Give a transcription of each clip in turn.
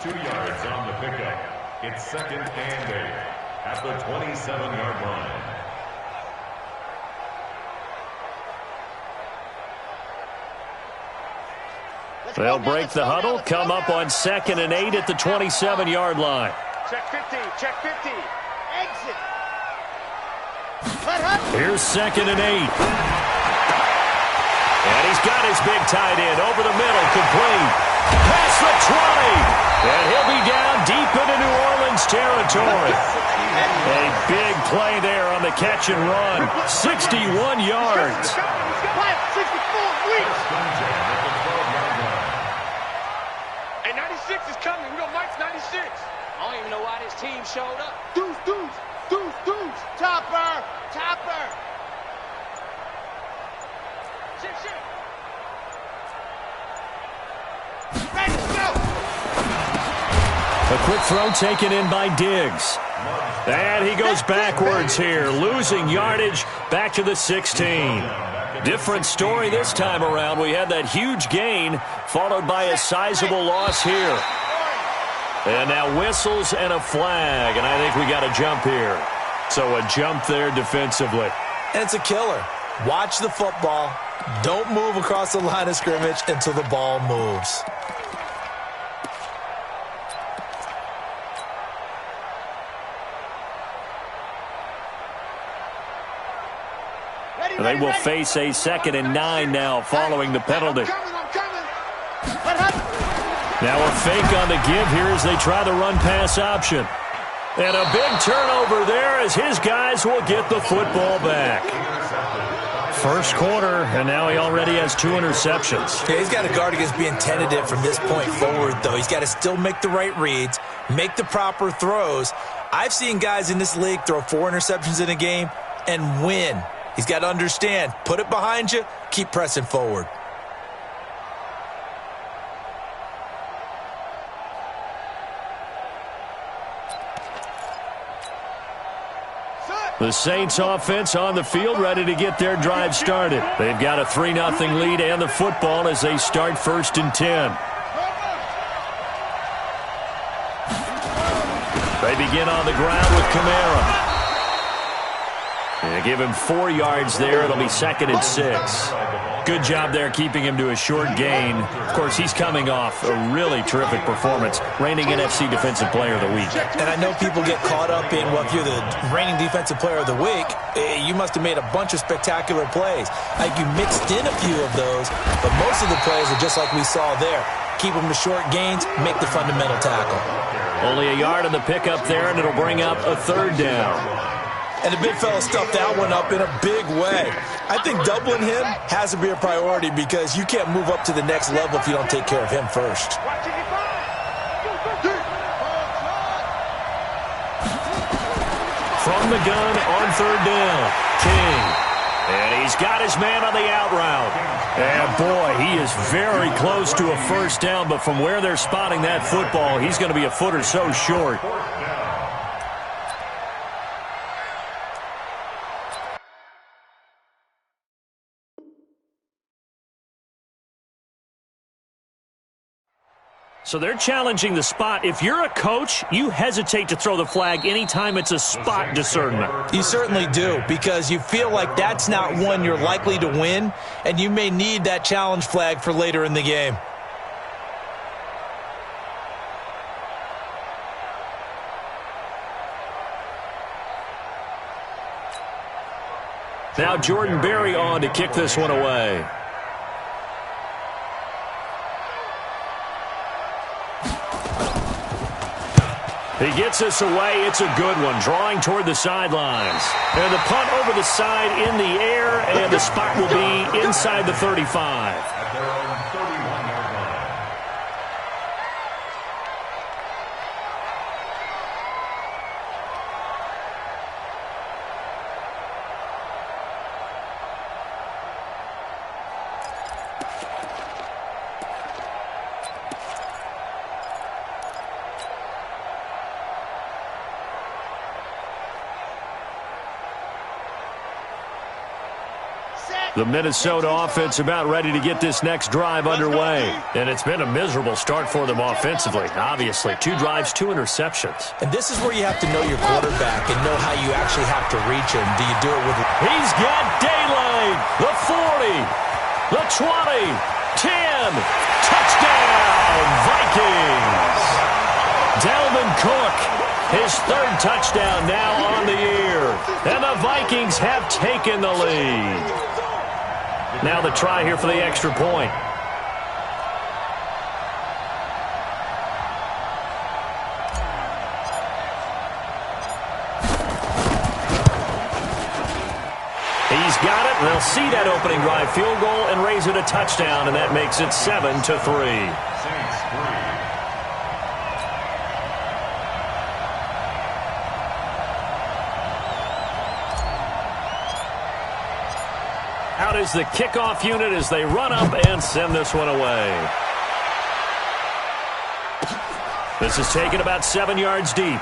2 yards on the pickup. It's 2nd and 8 at the 27-yard line. They'll break the huddle, come up on 2nd and 8 at the 27-yard line. Check 50, check 50. Exit. Here's 2nd and 8. And he's got his big tight end over the middle, complete. Past the 20. And he'll be down deep into New Orleans territory. A big play there on the catch and run. 61 yards. 64 weeks. And 96 is coming. We got Mike's 96. I don't even know why this team showed up. Deuce, deuce, deuce, deuce. Topper, topper. Shit, shit. Ready to go. A quick throw taken in by Diggs. And he goes backwards here, losing yardage back to the 16. Different story this time around. We had that huge gain, followed by a sizable loss here. And now whistles and a flag, and I think we got a jump here. So a jump there defensively. And it's a killer. Watch the football. Don't move across the line of scrimmage until the ball moves. They will face a 2nd and 9 now following the penalty. Now a fake on the give here as they try the run-pass option. And a big turnover there as his guys will get the football back. First quarter, and now he already has 2 interceptions. Yeah, he's got to guard against being tentative from this point forward, though. He's got to still make the right reads, make the proper throws. I've seen guys in this league throw 4 interceptions in a game and win. He's got to understand, put it behind you, keep pressing forward. The Saints offense on the field, ready to get their drive started. They've got a 3-0 lead and the football as they start 1st and 10. They begin on the ground with Kamara. They give him 4 yards there. It'll be 2nd and 6. Good job there keeping him to a short gain. Of course, he's coming off a really terrific performance, reigning NFC Defensive Player of the Week. And I know people get caught up in, well, if you're the reigning Defensive Player of the Week, you must have made a bunch of spectacular plays. Like you mixed in a few of those, but most of the plays are just like we saw there. Keep them to short gains, make the fundamental tackle. Only a yard on the pickup there, and it'll bring up a 3rd down. And the big fella stuffed that one up in a big way. I think doubling him has to be a priority because you can't move up to the next level if you don't take care of him first. From the gun on 3rd down, King. And he's got his man on the out route. And boy, he is very close to a 1st down, but from where they're spotting that football, he's going to be a foot or so short. So they're challenging the spot. If you're a coach, you hesitate to throw the flag anytime it's a spot discernment. You certainly do, because you feel like that's not one you're likely to win, and you may need that challenge flag for later in the game. Now Jordan Berry on to kick this one away. He gets us away. It's a good one, drawing toward the sidelines. And the punt over the side in the air, and the spot will be inside the 35. At their own 31-yard line. Set. The Minnesota offense about ready to get this next drive underway. And it's been a miserable start for them offensively, obviously. 2 drives, 2 interceptions. And this is where you have to know your quarterback and know how you actually have to reach him. Do you do it with... He's got daylight. The 40, the 20, 10. Touchdown, Vikings. Dalvin Cook, his 3rd touchdown now on the year. And the Vikings have taken the lead. Now the try here for the extra point. He's got it. They'll see that opening drive field goal and raise it a touchdown, and that makes it 7-3. Out is the kickoff unit as they run up and send this one away. This is taken about 7 yards deep.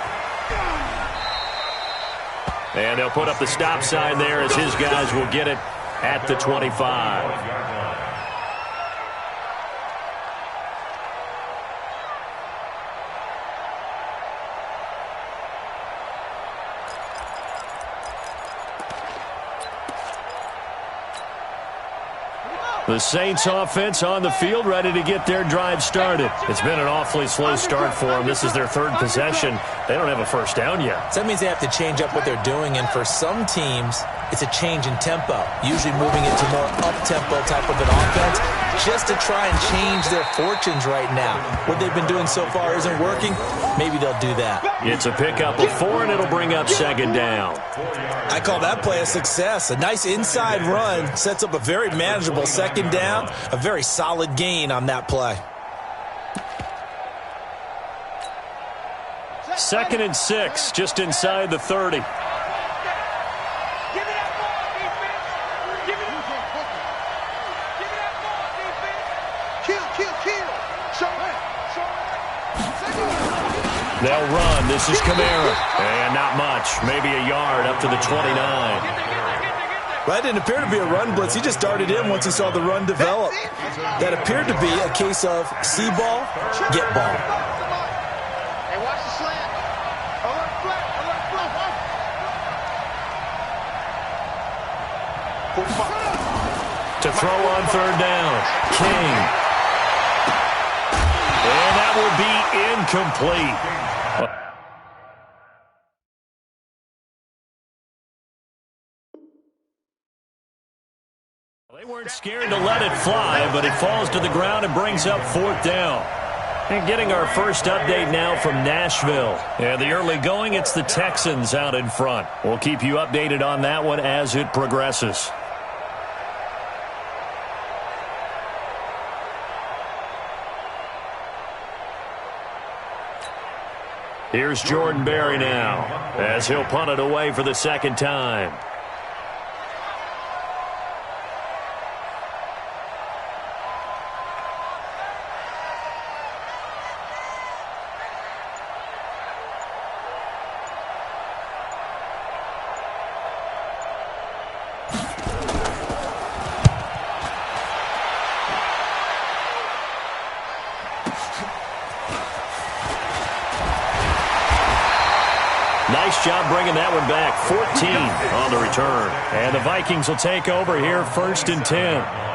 And they'll put up the stop sign there as his guys will get it at the 25. The Saints offense on the field ready to get their drive started. It's been an awfully slow start for them. This is their 3rd possession. They don't have a first down yet. So that means they have to change up what they're doing, and for some teams, it's a change in tempo, usually moving it to more up-tempo type of an offense just to try and change their fortunes right now. What they've been doing so far isn't working. Maybe they'll do that. It's a pickup of 4, and it'll bring up 2nd down. I call that play a success. A nice inside run sets up a very manageable 2nd down, a very solid gain on that play. 2nd and 6, just inside the 30. They'll run. This is Kamara. And not much. Maybe a yard up to the 29. That didn't appear to be a run blitz. He just darted in once he saw the run develop. That appeared to be a case of see ball, get ball. Hey, watch the slant. Alert flat. To throw on 3rd down. King. And that will be incomplete. They weren't scared to let it fly, but it falls to the ground and brings up 4th down. And getting our first update now from Nashville. And the early going, it's the Texans out in front. We'll keep you updated on that one as it progresses. Here's Jordan Berry now as he'll punt it away for the 2nd time. Nice job bringing that one back. 14 on the return. And the Vikings will take over here 1st and 10.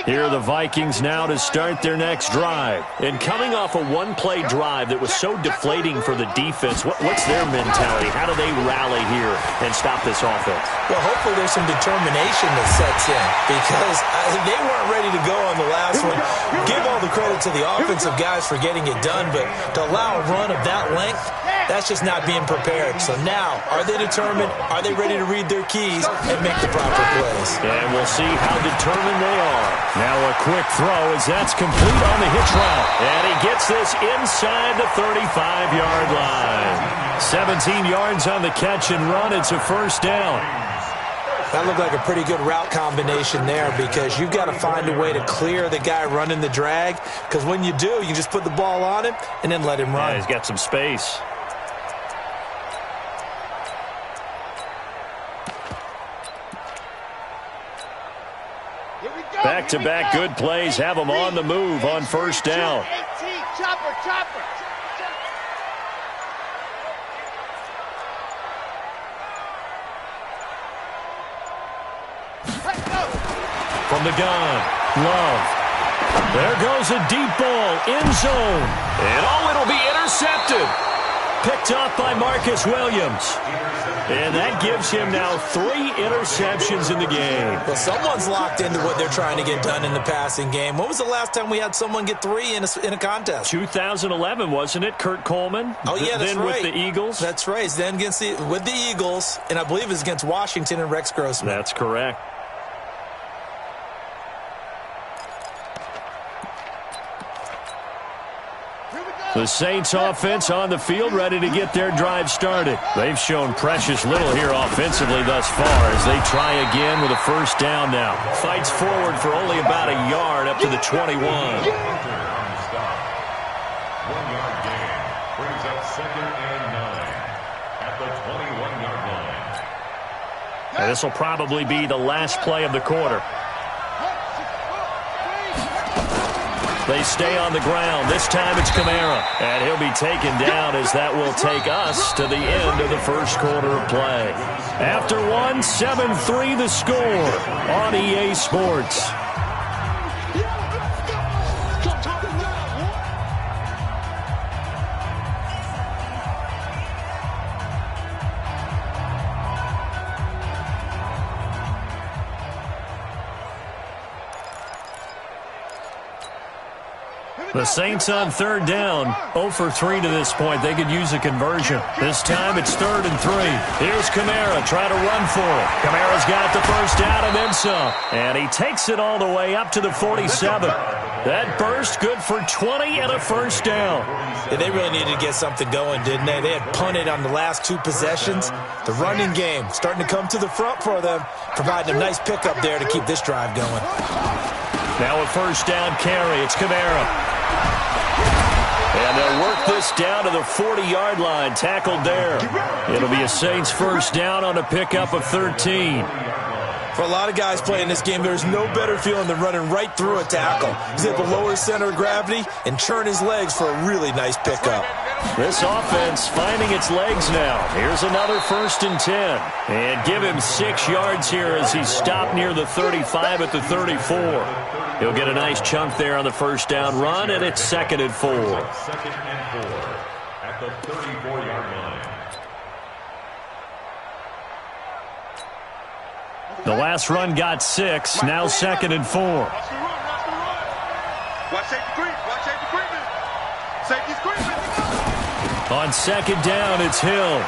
Here are the Vikings now to start their next drive. And coming off a one-play drive that was so deflating for the defense, what's their mentality? How do they rally here and stop this offense? Well, hopefully there's some determination that sets in because they weren't ready to go on the last one. Give all the credit to the offensive guys for getting it done, but to allow a run of that length, That's just not being prepared. So now, are they determined? Are they ready to read their keys and make the proper plays? And we'll see how determined they are. Now a quick throw as that's complete on the hitch route. And he gets this inside the 35-yard line. 17 yards on the catch and run. It's a first down. That looked like a pretty good route combination there because you've got to find a way to clear the guy running the drag, because when you do, you just put the ball on him and then let him run. Yeah, he's got some space. Back-to-back good plays have him on the move on first down. Chopper, chopper. From the gun, Love. There goes a deep ball, end zone. And it'll be intercepted. Picked up by Marcus Williams. And that gives him now 3 interceptions in the game. Well, someone's locked into what they're trying to get done in the passing game. When was the last time we had someone get 3 in a contest? 2011, wasn't it? Kurt Coleman? Oh, yeah, that's then right. With the Eagles? That's right. Then with the Eagles, and I believe it's against Washington and Rex Grossman. That's correct. The Saints offense on the field, ready to get their drive started. They've shown precious little here offensively thus far as they try again with a first down now. Fights forward for only about a yard up to the 21. 1-yard gain brings up 2nd and 9 at the 21-yard line. And this will probably be the last play of the quarter. They stay on the ground. This time it's Kamara. And he'll be taken down as that will take us to the end of the first quarter of play. After 7-3 the score on EA Sports. The Saints on third down, 0 for 3 to this point. They could use a conversion. This time it's 3rd and 3. Here's Kamara trying to run for it. Kamara's got the first down and then some. And he takes it all the way up to the 47. That burst good for 20 and a first down. Yeah, they really needed to get something going, didn't they? They had punted on the last 2 possessions. The running game starting to come to the front for them, providing a nice pickup there to keep this drive going. Now a first down carry. It's Kamara. And they'll work this down to the 40-yard line, tackled there. It'll be a Saints first down on a pickup of 13. For a lot of guys playing this game, there's no better feeling than running right through a tackle. He's able to lower his center of gravity and churn his legs for a really nice pickup. This offense finding its legs now. Here's another 1st and 10. And give him 6 yards here as he's stopped near the 35 at the 34. He'll get a nice chunk there on the first down run, and it's 2nd and 4. 2nd and 4 at the 34-yard line. The last run got 6, now 2nd and 4. Watch safety creep. Watch safety creeping. Safety's creeping. On 2nd down, it's Hill.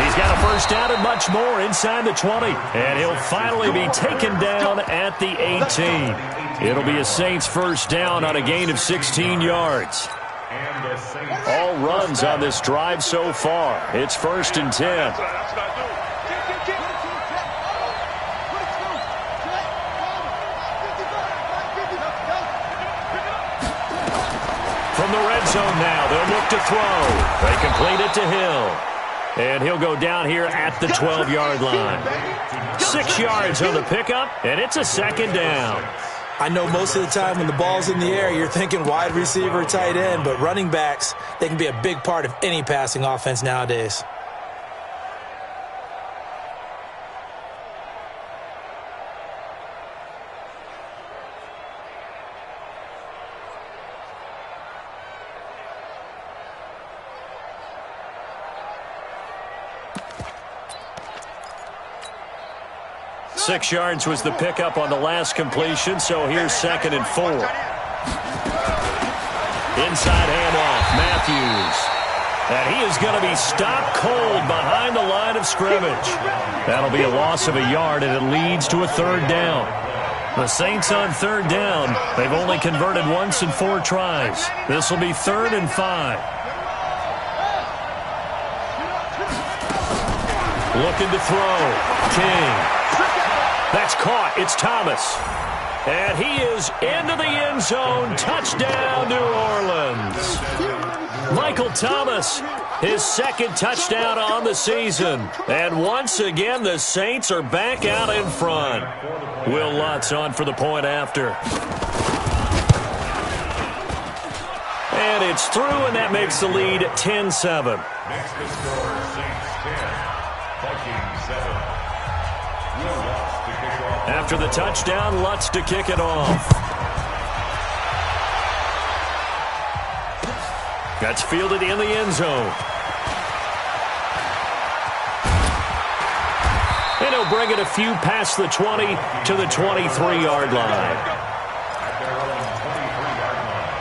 He's got a first down and much more inside the 20. And he'll finally be taken down at the 18. It'll be a Saints first down on a gain of 16 yards. All runs on this drive so far. It's 1st and 10. From the red zone now, they'll look to throw. They complete it to Hill. And he'll go down here at the 12-yard line. 6 yards on the pickup, and it's a 2nd down. I know most of the time when the ball's in the air, you're thinking wide receiver, tight end, but running backs, they can be a big part of any passing offense nowadays. Six yards was the pickup on the last completion, so here's 2nd and 4. Inside handoff, Matthews. And he is going to be stopped cold behind the line of scrimmage. That'll be a loss of a yard, and it leads to a third down. The Saints on third down. They've only converted once in 4 tries. This will be 3rd and 5. Looking to throw. King. That's caught. It's Thomas. And he is into the end zone. Touchdown, New Orleans. Michael Thomas, his 2nd touchdown on the season. And once again, the Saints are back out in front. Will Lutz on for the point after. And it's through, and that makes the lead 10-7. Next to score, Saints 10, Vikings 7. Will Lutz to kick off. After the touchdown, Lutz to kick it off. That's fielded in the end zone. And he'll bring it a few past the 20 to the 23-yard line. At their own 23-yard line.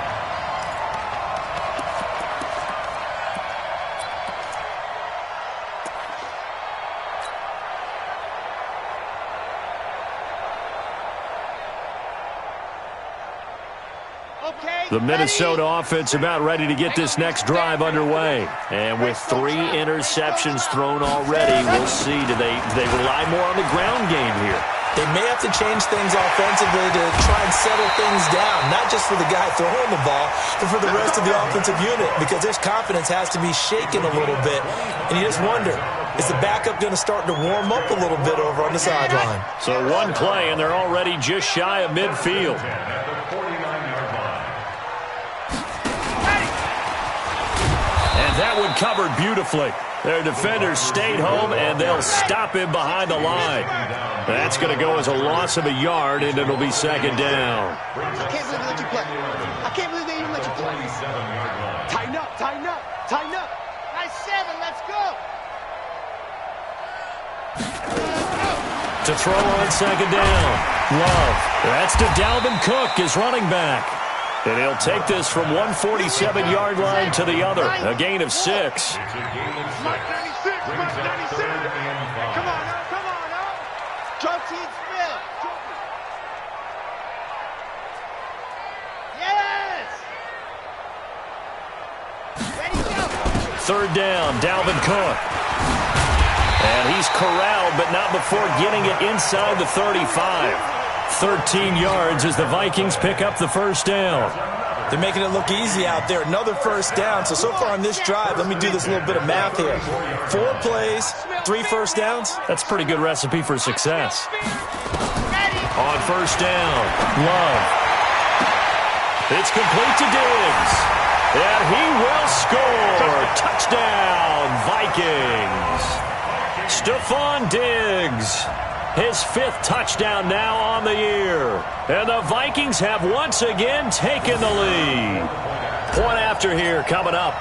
The Minnesota offense about ready to get this next drive underway. And with 3 interceptions thrown already, we'll see. Do they rely more on the ground game here? They may have to change things offensively to try and settle things down, not just for the guy throwing the ball, but for the rest of the offensive unit, because their confidence has to be shaken a little bit. And you just wonder, is the backup going to start to warm up a little bit over on the sideline? So 1 play, and they're already just shy of midfield. That one covered beautifully. Their defenders stayed home, and they'll stop him behind the line. That's going to go as a loss of a yard, and it'll be 2nd down. I can't believe they let you play. I can't believe they even let you play. Tighten up, tighten up, tighten up. Nice 7, let's go. To throw on 2nd down. Love. That's to Dalvin Cook, his running back. And he'll take this from 147-yard line to the other. A gain of 6. Mike 96, Mike 96. Come on now, come on now. Josie Smith. Yes. Ready, go. 3rd down, Dalvin Cook. And he's corralled, but not before getting it inside the 35. 13 yards as the Vikings pick up the 1st down. They're making it look easy out there. Another 1st down. So far on this drive, let me do this little bit of math here. 4 plays, 3 1st downs. That's a pretty good recipe for success. On 1st down, Love. It's complete to Diggs. And he will score. Touchdown, Vikings. Stephon Diggs. His 5th touchdown now on the year. And the Vikings have once again taken the lead. Point after here coming up.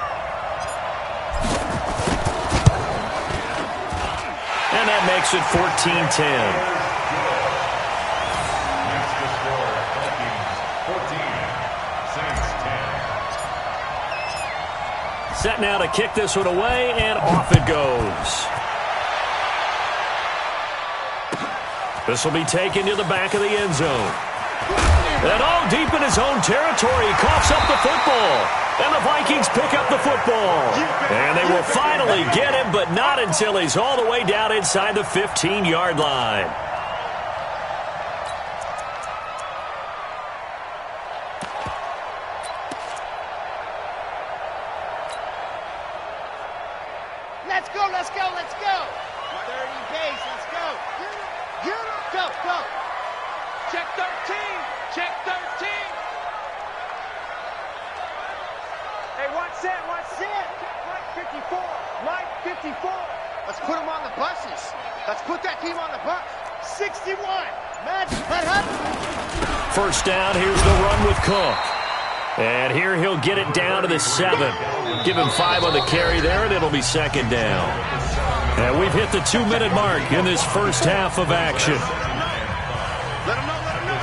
And that makes it 14-10. Set now to kick this one away, and off it goes. This will be taken to the back of the end zone. And all deep in his own territory, he coughs up the football. And the Vikings pick up the football. And they will finally get him, but not until he's all the way down inside the 15-yard line. Let's go, let's go, let's go. 30 base, let's go. Go, go. Check 13, check 13. Hey, what's it, what's it? Mike 54, Mike 54. Let's put him on the buses. Let's put that team on the bus. 61, magic, let happen. 1st down, here's the run with Cook. And here he'll get it down to the 7. Give him 5 on the carry there, and it'll be 2nd down. And we've hit the 2-minute mark in this first half of action. Let him know, let him know.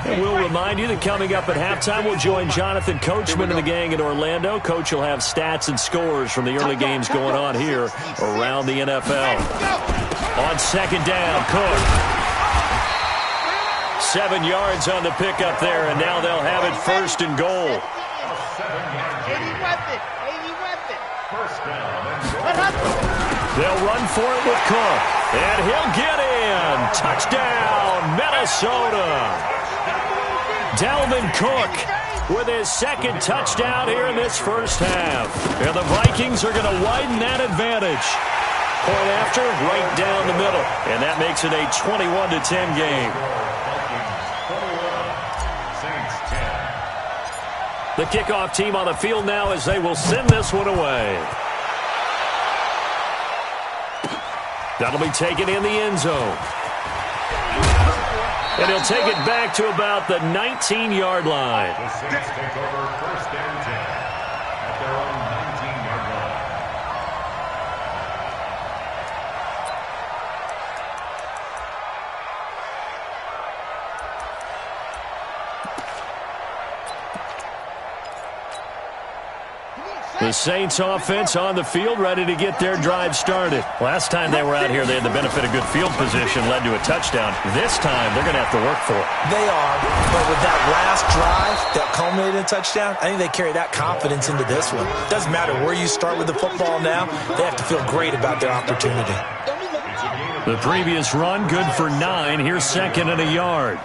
And we'll remind you that coming up at halftime, we'll join Jonathan Coachman and the gang in Orlando. Coach will have stats and scores from the early games going on here around the NFL. On second down, Cook. 7 yards on the pickup there, and now they'll have it first and goal. 80 weapon. First down. They'll run for it with Cook, and he'll get in. Touchdown, Minnesota. Dalvin Cook with his second touchdown here in this first half. And the Vikings are going to widen that advantage. Point after, right down the middle. And that makes it a 21-10 game. The kickoff team on the field now as they will send this one away. That'll be taken in the end zone. And he'll take it back to about the 19-yard line. The Saints take over first and 10 at their own 19-yard line. The Saints offense on the field, ready to get their drive started. Last time they were out here, they had the benefit of good field position, led to a touchdown. This time, they're going to have to work for it. They are, but with that last drive that culminated in a touchdown, I think they carry that confidence into this one. Doesn't matter where you start with the football now, they have to feel great about their opportunity. The previous run, good for 9. Here's second and a yard.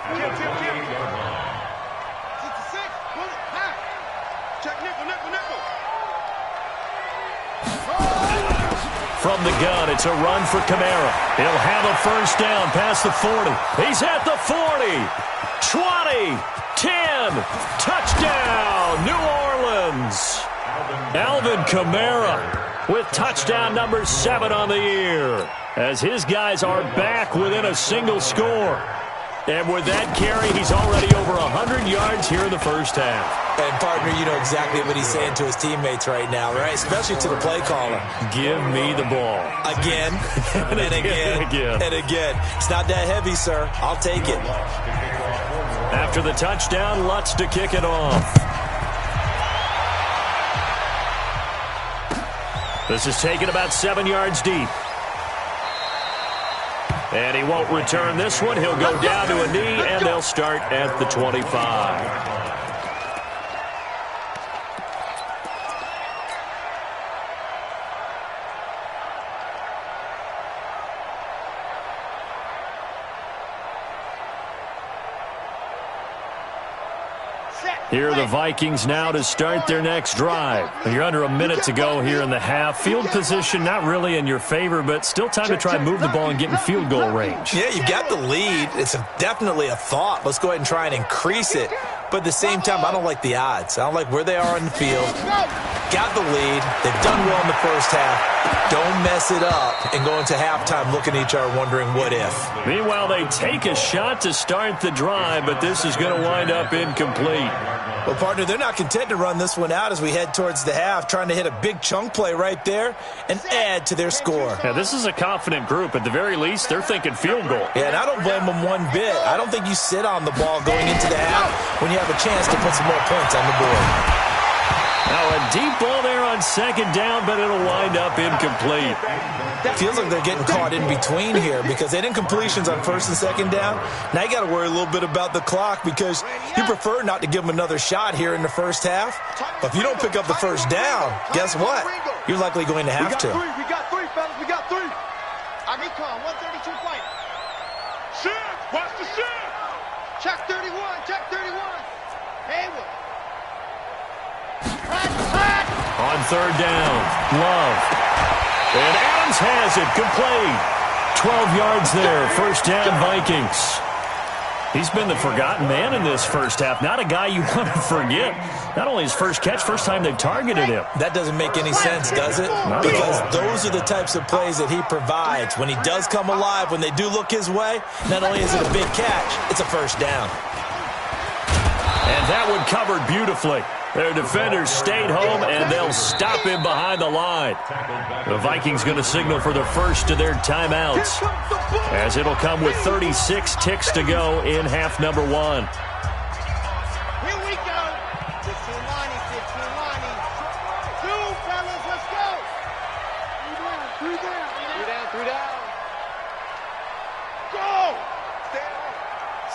From the gun, it's a run for Kamara. He'll have a first down past the 40. He's at the 40. 20. 10. Touchdown, New Orleans. Alvin Kamara with touchdown number 7 on the year. As his guys are back within a single score. And with that carry, he's already over 100 yards here in the first half. And, partner, you know exactly what he's saying to his teammates right now, right? Especially to the play caller. Give me the ball. Again, and again, and again. It's not that heavy, sir. I'll take it. After the touchdown, Lutz to kick it off. This is taken about 7 yards deep. And he won't return this one. He'll go down to a knee, and they'll start at the 25. Here are the Vikings now to start their next drive. You're under a minute to go here in the half. Field position not really in your favor, but still time to try and move the ball and get in field goal range. Yeah, you've got the lead. It's definitely a thought. Let's go ahead and try and increase it. But at the same time, I don't like the odds. I don't like where they are on the field. Got the lead. They've done well in the first half. Don't mess it up and go into halftime looking at each other wondering what if. Meanwhile, they take a shot to start the drive, but this is going to wind up incomplete. Well, partner, they're not content to run this one out as we head towards the half, trying to hit a big chunk play right there and add to their score. Yeah, this is a confident group. At the very least, they're thinking field goal. Yeah, and I don't blame them one bit. I don't think you sit on the ball going into the half when you have a chance to put some more points on the board. Now a deep ball there on second down, but it'll wind up incomplete. Feels like they're getting caught in between here because they didn't completions on first and second down. Now you got to worry a little bit about the clock because you prefer not to give them another shot here in the first half. But if you don't pick up the first down, guess what? You're likely going to have to. We got three, fellas. We got three. I get called. 132 fight. Shift. Watch the shift. Check 31. Check 31. Haywood. On third down, Love. And Adams has it, complete. 12 yards there, first down Vikings. He's been the forgotten man in this first half. Not a guy you want to forget. Not only his first catch, first time they've targeted him. That doesn't make any sense, does it? Because those are the types of plays that he provides. When he does come alive, when they do look his way, not only is it a big catch, it's a first down. And that one covered beautifully. Their defenders stayed home, and they'll stop him behind the line. The Vikings going to signal for the first of their timeouts, as it'll come with 36 ticks to go in half number 1. Here we go. 15-90, 15-90. Two, fellas, let's go. Three down. Go.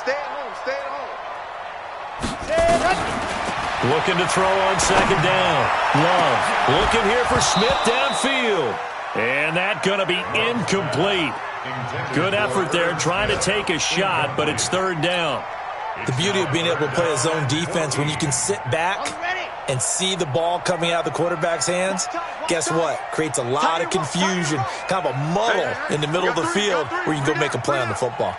Stay at home. Stay at home. Looking to throw on second down. Love looking here for Smith downfield. And that going to be incomplete. Good effort there trying to take a shot, but it's third down. The beauty of being able to play a zone defense when you can sit back and see the ball coming out of the quarterback's hands, guess what? Creates a lot of confusion, kind of a muddle in the middle of the field where you can go make a play on the football.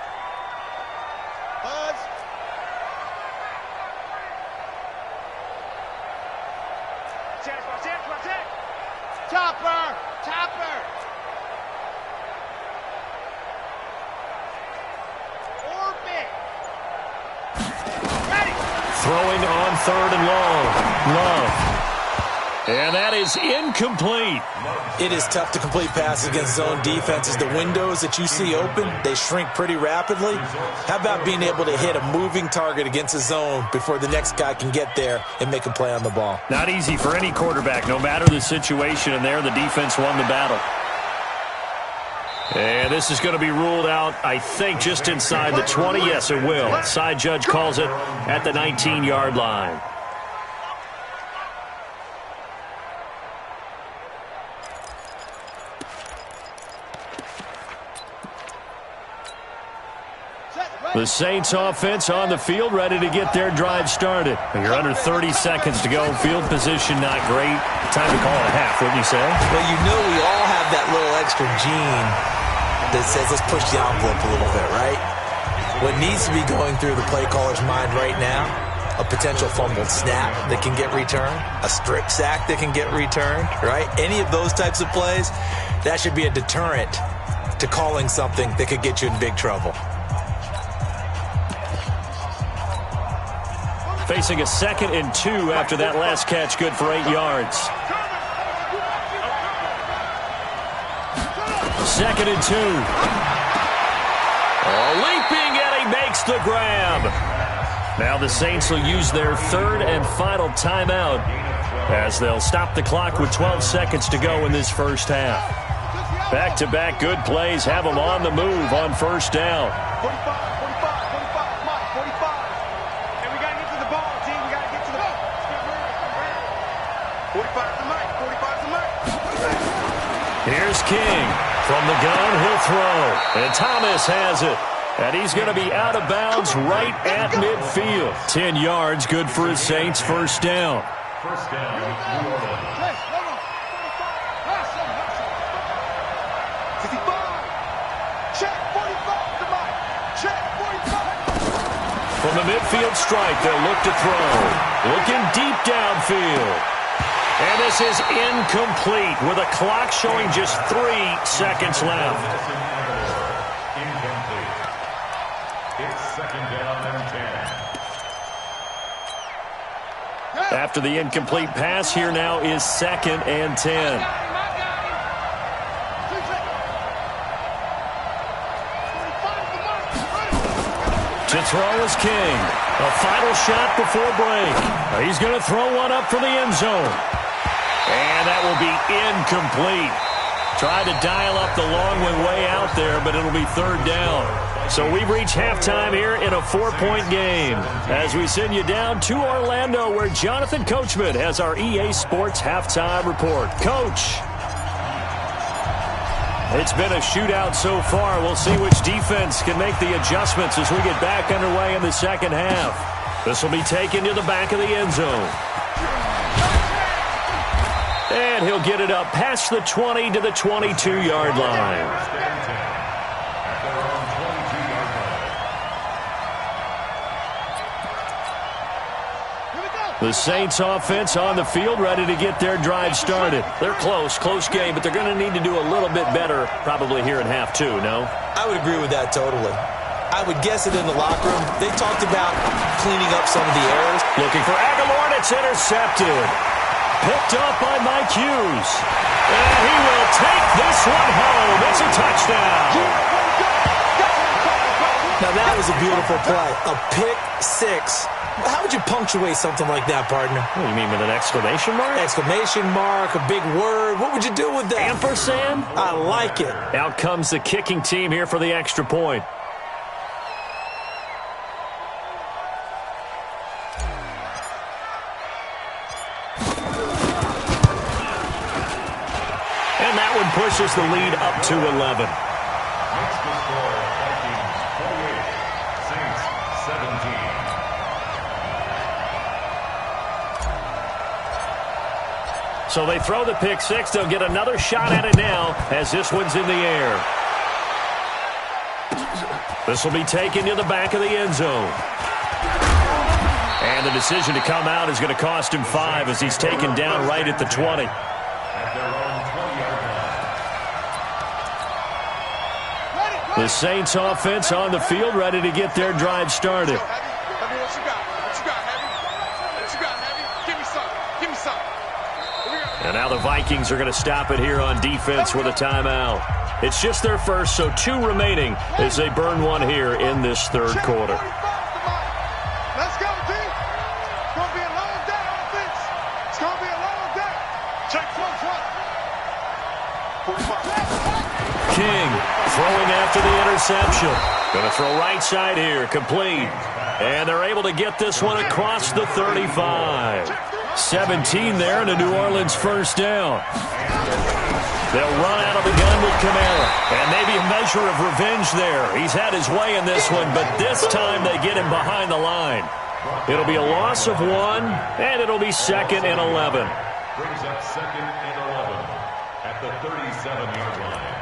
Topper. Orbit. Ready. Throwing on third and long. Love. And that is incomplete. It is tough to complete passes against zone defenses. The windows that you see open, they shrink pretty rapidly. How about being able to hit a moving target against a zone before the next guy can get there and make a play on the ball? Not easy for any quarterback, no matter the situation, and there the defense won the battle. And this is going to be ruled out, I think, just inside the 20. Yes, it will. Side judge calls it at the 19-yard line. The Saints offense on the field, ready to get their drive started. You're under 30 seconds to go. Field position not great. Time to call it a half, wouldn't you say? Well, you know we all have that little extra gene that says let's push the envelope a little bit, right? What needs to be going through the play caller's mind right now, a potential fumbled snap that can get returned, a strip sack that can get returned, right? Any of those types of plays, that should be a deterrent to calling something that could get you in big trouble. Facing a 2nd and 2 after that last catch, good for 8 yards. 2nd and 2. Leaping, and he makes the grab. Now the Saints will use their 3rd and final timeout as they'll stop the clock with 12 seconds to go in this first half. Back-to-back good plays have them on the move on first down. 45 to Mike. Here's King. From the gun, he'll throw. And Thomas has it. And he's going to be out of bounds right at midfield. 10 yards, good for his Saints first down. First down, New Orleans. From the midfield stripe, they'll look to throw. Looking deep downfield. And this is incomplete with a clock showing just 3 seconds left. Incomplete. It's 2nd down and 10. After the incomplete pass, here now is 2nd and 10. To throw is King. A final shot before break. He's going to throw one up for the end zone. And that will be incomplete. Tried to dial up the long way out there, but it'll be 3rd down. So we've reached halftime here in a 4-point game as we send you down to Orlando, where Jonathan Coachman has our EA Sports halftime report. Coach. It's been a shootout so far. We'll see which defense can make the adjustments as we get back underway in the second half. This will be taken to the back of the end zone. And he'll get it up past the 20 to the 22-yard line. The Saints offense on the field, ready to get their drive started. They're close game, but they're going to need to do a little bit better probably here in half 2, no? I would agree with that totally. 2nd and 2, I would guess it in the locker room. They talked about cleaning up some of the errors. Looking for Aguilar, and it's intercepted. Picked up by Mike Hughes. And he will take this one home. It's a touchdown. Now, that was a beautiful play. A pick six. How would you punctuate something like that, partner? What do you mean, with an exclamation mark? Exclamation mark, a big word. What would you do with that? Ampersand? I like it. Out comes the kicking team here for the extra point. And that one pushes the lead up to 11. Makes the score Vikings 48, Saints 17. So they throw the pick six. They'll get another shot at it now as this one's in the air. This will be taken to the back of the end zone. And the decision to come out is going to cost him 5 as he's taken down right at the 20. At their own 20-yard line. The Saints offense on the field ready to get their drive started. Heavy, what you got? What you got, Heavy? What you got, Heavy? Give me some. Give me some. And now the Vikings are going to stop it here on defense with a timeout. It's just their first, so 2 remaining as they burn one here in this third quarter. Let's go, D. It's going to be a long day, offense. It's going to be a long day. Check close one. 45. King throwing after the interception. Going to throw right side here, complete. And they're able to get this one across the 35. 17 there and a New Orleans first down. They'll run out of the gun with Kamara. And maybe a measure of revenge there. He's had his way in this one, but this time they get him behind the line. It'll be a loss of 1, and it'll be 2nd and 11. Brings up 2nd and 11 at the 37-yard line.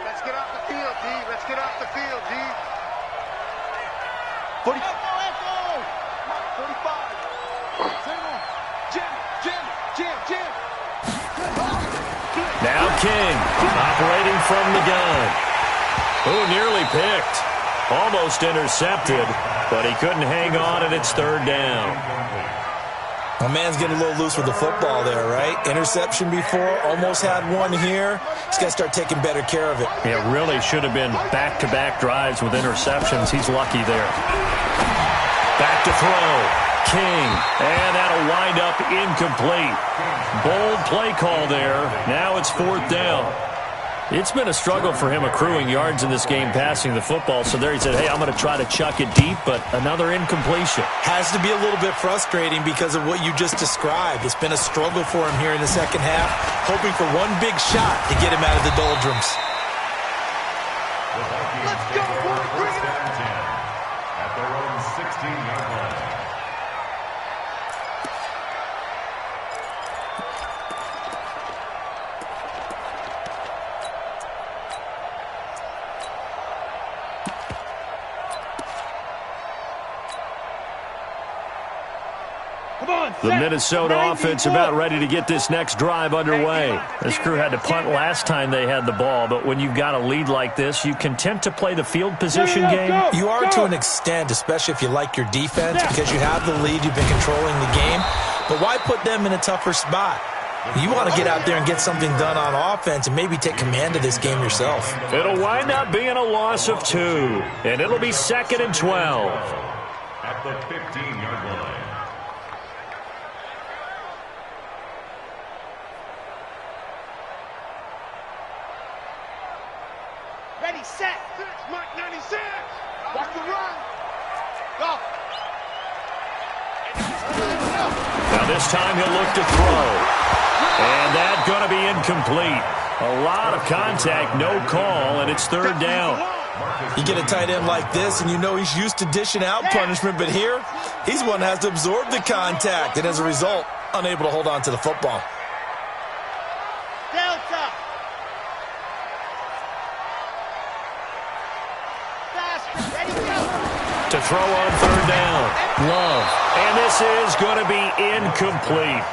Let's get off the field, D. Let's get off the field, D. 40. 45. Jim. Now King operating from the gun. Oh, nearly picked. Almost intercepted, but he couldn't hang on, and it's 3rd down. My man's getting a little loose with the football there, right? Interception before, almost had one here. He's got to start taking better care of it. It really should have been back-to-back drives with interceptions. He's lucky there. Back to throw. King. And that'll wind up incomplete. Bold play call there. Now it's 4th down. It's been a struggle for him accruing yards in this game passing the football. So there he said, hey, I'm going to try to chuck it deep, but another incompletion. Has to be a little bit frustrating because of what you just described. It's been a struggle for him here in the second half, hoping for one big shot to get him out of the doldrums. The Vikings take over 1st and 10 at their own 16-yard line. The Minnesota offense about ready to get this next drive underway. This crew had to punt last time they had the ball, but when you've got a lead like this, you content to play the field position game? You are to an extent, especially if you like your defense, because you have the lead, you've been controlling the game. But why put them in a tougher spot? You want to get out there and get something done on offense and maybe take command of this game yourself. It'll wind up being a loss of 2, and it'll be 2nd and 12. At the 15-yard line. Ready, set. Mark 96. Watch the run. Go. Now this time he'll look to throw. And that's going to be incomplete. A lot of contact, no call, and it's 3rd down. You get a tight end like this, and you know he's used to dishing out punishment, but here, he's one that has to absorb the contact, and as a result, unable to hold on to the football. Delta. To throw on 3rd down. Love. And this is going to be incomplete.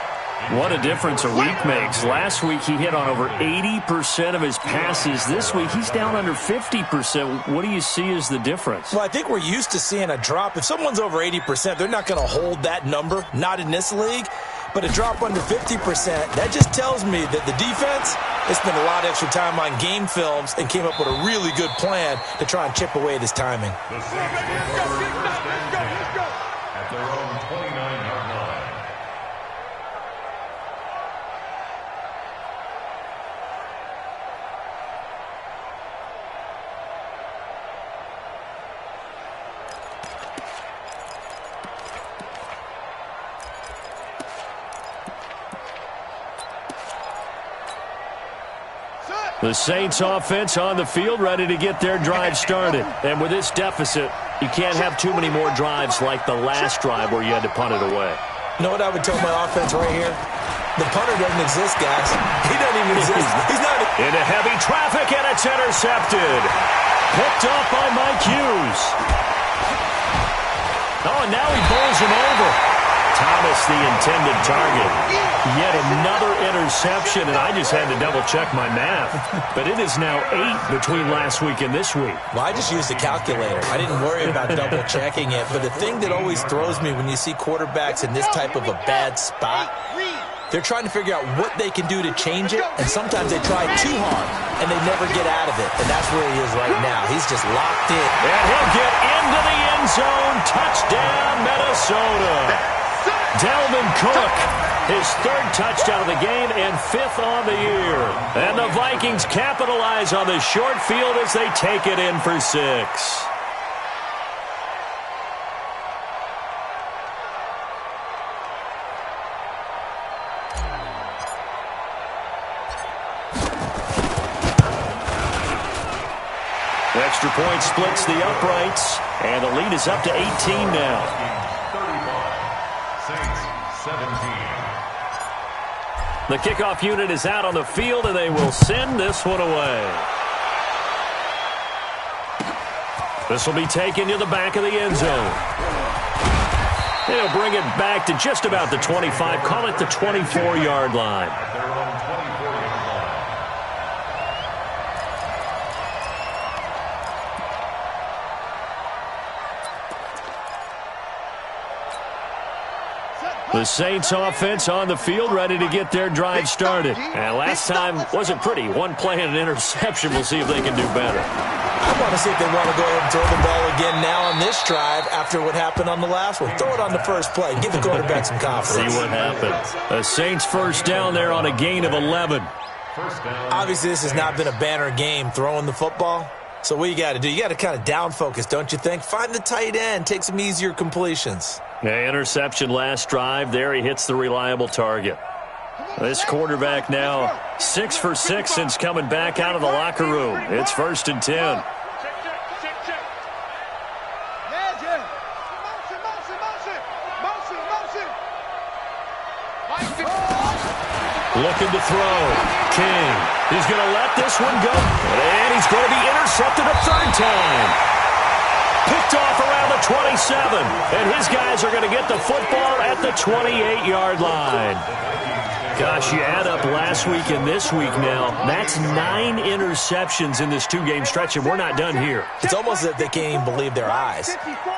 What a difference a week makes. Last week he hit on over 80% of his passes. This week he's down under 50%. What do you see as the difference? Well, I think we're used to seeing a drop. If someone's over 80%, they're not going to hold that number, not in this league. But a drop under 50%, that just tells me that the defense has spent a lot of extra time on game films and came up with a really good plan to try and chip away at his timing. The Saints at their own 29-yard line. The Saints offense on the field, ready to get their drive started. And with this deficit, you can't have too many more drives like the last drive where you had to punt it away. You know what I would tell my offense right here? The punter doesn't exist, guys. He doesn't even exist. He's not. Into heavy traffic, and it's intercepted. Picked off by Mike Hughes. Oh, and now he bowls him over. Thomas, the intended target. Yet another interception, and I just had to double-check my math. But it is now 8 between last week and this week. Well, I just used a calculator. I didn't worry about double-checking it. But the thing that always throws me when you see quarterbacks in this type of a bad spot, they're trying to figure out what they can do to change it, and sometimes they try too hard, and they never get out of it. And that's where he is right now. He's just locked in. And he'll get into the end zone. Touchdown, Minnesota. Dalvin Cook, his 3rd touchdown of the game and 5th on the year. And the Vikings capitalize on the short field as they take it in for 6. Extra point splits the uprights, and the lead is up to 18 now. 17. The kickoff unit is out on the field, and they will send this one away. This will be taken to the back of the end zone. They'll bring it back to just about the 25, call it the 24-yard line. At their own 24-yard line. The Saints offense on the field, ready to get their drive started. And last time wasn't pretty. One play and an interception. We'll see if they can do better. I want to see if they want to go ahead and throw the ball again now on this drive after what happened on the last one. Throw it on the first play. Give the quarterback some confidence. See what happens. The Saints first down there on a gain of 11. Obviously, this has not been a banner game throwing the football. So what you got to do, you got to kind of down focus, don't you think? Find the tight end. Take some easier completions. Yeah, interception last drive. There he hits the reliable target. This quarterback now 6 for 6 since coming back out of the locker room. It's 1st and 10. Looking to throw. King. He's going to let this one go. And he's going to be intercepted a 3rd time. Picked off around the 27. And his guys are going to get the football at the 28-yard line. Gosh, you add up last week and this week now. That's 9 interceptions in this 2-game stretch, and we're not done here. It's almost as if they can't even believe their eyes.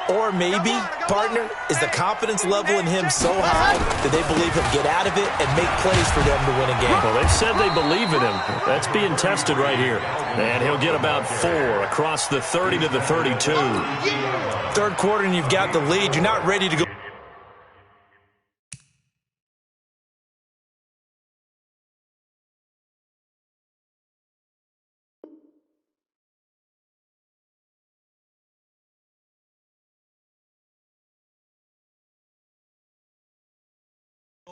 Or maybe, partner, is the confidence level in him so high that they believe he'll get out of it and make plays for them to win a game. Well, they've said they believe in him. That's being tested right here. And he'll get about 4 across the 30 to the 32. 3rd quarter and you've got the lead. You're not ready to go.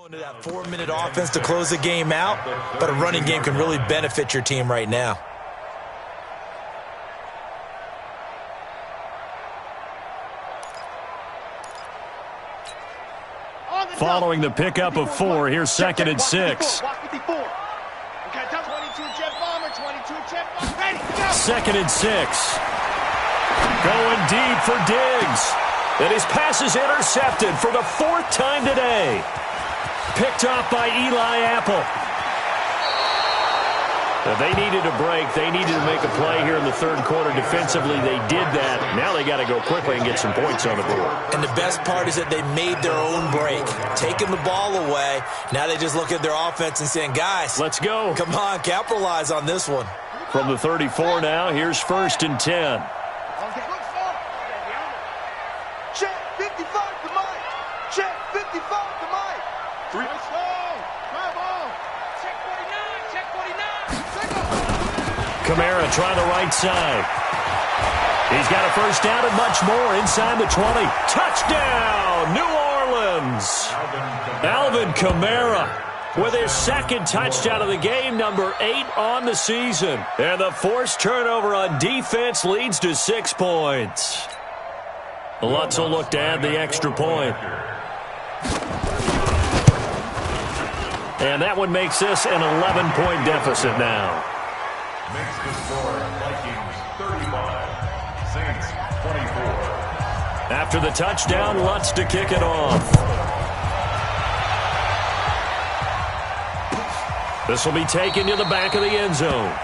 Into that 4-minute offense to close the game out, but a running game can really benefit your team right now. Following the pickup of 4, here's 2nd and 6. 2nd and 6. Going deep for Diggs. And his pass is intercepted for the 4th time today. picked off by Eli Apple. They needed a break. They needed to make a play here in the third quarter. Defensively, they did that. Now they got to go quickly and get some points on the board. And the best part is that they made their own break, taking the ball away. Now they just look at their offense and saying, guys, let's go. Come on, capitalize on this one. From the 34 now, here's 1st and 10. Check 55 to Mike. Check 55 to Mike. 3. Kamara trying the right side. He's got a first down and much more inside the 20. Touchdown, New Orleans. Alvin Kamara with his second touchdown of the game, number 8 on the season. And the forced turnover on defense leads to 6 points. Lutz will look to add the extra point. And that one makes this an 11-point deficit now. Makes the score Vikings 35, Saints 24. After the touchdown, Lutz to kick it off. This will be taken to the back of the end zone.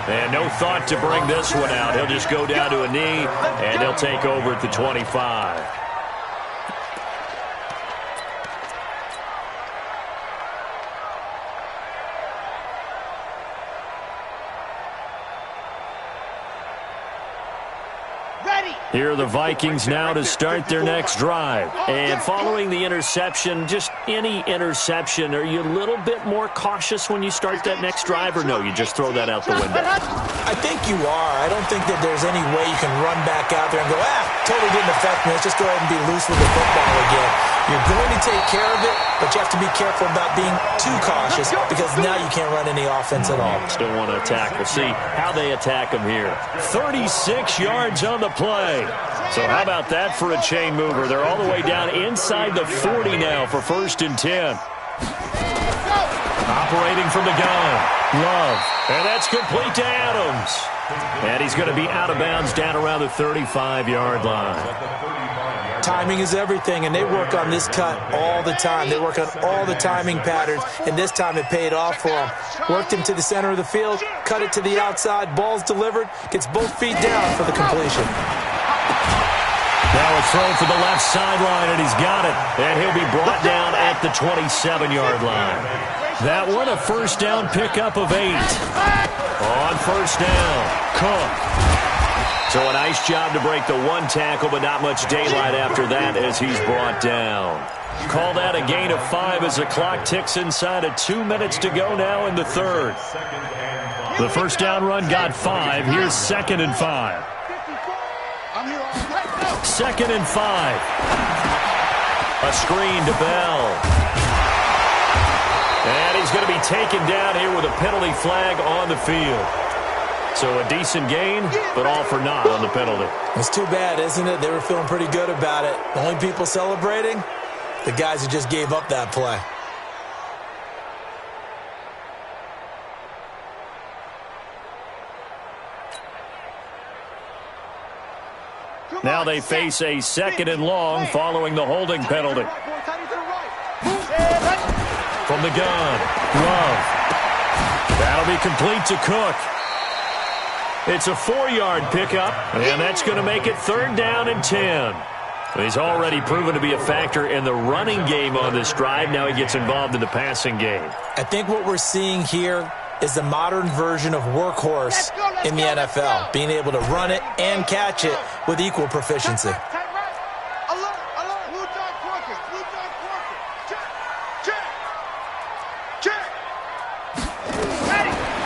And no thought to bring this one out. He'll just go down to a knee, and they'll take over at the 25. Here are the Vikings now to start their next drive. And following the interception, just any interception, are you a little bit more cautious when you start that next drive, or no, you just throw that out the window? I think you are. I don't think that there's any way you can run back out there and go, totally didn't affect me. Let's just go ahead and be loose with the football again. You're going to take care of it, but you have to be careful about being too cautious because now you can't run any offense at all. Still want to attack. We'll see how they attack them here. 36 yards on the play. So how about that for a chain mover? They're all the way down inside the 40 now for 1st and 10. Operating from the gun. Love. And that's complete to Adams. And he's going to be out of bounds down around the 35-yard line. Timing is everything, and they work on this cut all the time. They work on all the timing patterns, and this time it paid off for them. Worked him to the center of the field, cut it to the outside, ball's delivered, gets both feet down for the completion. Now a throw for the left sideline, and he's got it. And he'll be brought down at the 27-yard line. That one, a first down pickup of 8. On first down, Cook. So a nice job to break the one tackle, but not much daylight after that as he's brought down. Call that a gain of 5 as the clock ticks inside of 2 minutes to go now in the third. The first down run got 5. Here's 2nd and 5. 2nd and 5. A screen to Bell. And he's going to be taken down here with a penalty flag on the field. So a decent gain, but all for naught on the penalty. It's too bad, isn't it? They were feeling pretty good about it. The only people celebrating, the guys who just gave up that play. Now they face a 2nd and long following the holding penalty. From the gun, Love. That'll be complete to Cook. It's a 4-yard pickup, and that's going to make it 3rd down and 10. He's already proven to be a factor in the running game on this drive. Now he gets involved in the passing game. I think what we're seeing here is the modern version of workhorse in the NFL, being able to run it and catch it with equal proficiency.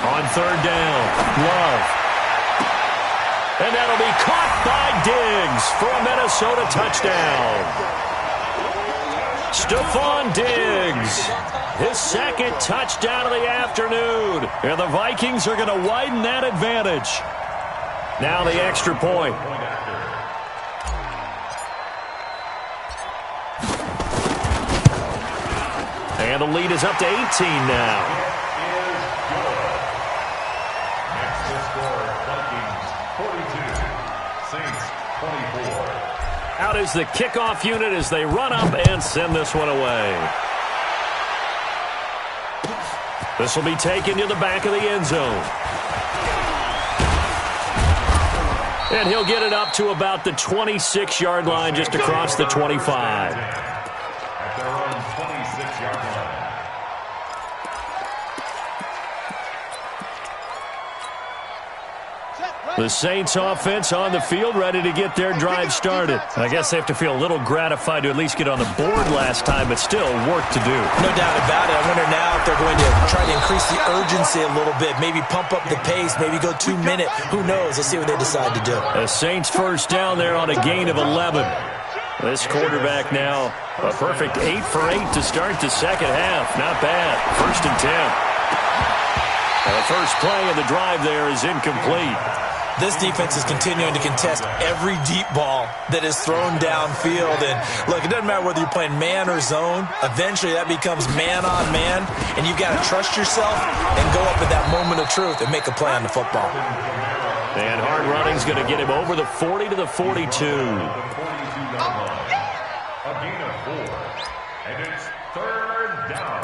On 3rd down, Love. And that'll be caught by Diggs for a Minnesota touchdown. Stephon Diggs, his 2nd touchdown of the afternoon. And the Vikings are going to widen that advantage. Now the extra point. And the lead is up to 18 now. Out is the kickoff unit as they run up and send this one away. This will be taken to the back of the end zone. And he'll get it up to about the 26-yard line, just across the 25. At their own 26-yard line. The Saints offense on the field, ready to get their drive started. I guess they have to feel a little gratified to at least get on the board last time, but still work to do. No doubt about it. I wonder now if they're going to try to increase the urgency a little bit, maybe pump up the pace, maybe go 2 minute. Who knows? Let's see what they decide to do. The Saints first down there on a gain of 11. This quarterback now, a perfect 8 for 8 to start the second half. Not bad. 1st and 10. The first play of the drive there is incomplete. This defense is continuing to contest every deep ball that is thrown downfield. And, look, it doesn't matter whether you're playing man or zone. Eventually, that becomes man-on-man, and you've got to trust yourself and go up at that moment of truth and make a play on the football. And hard running's going to get him over the 40 to the 42. A gain of 4. And it's 3rd down.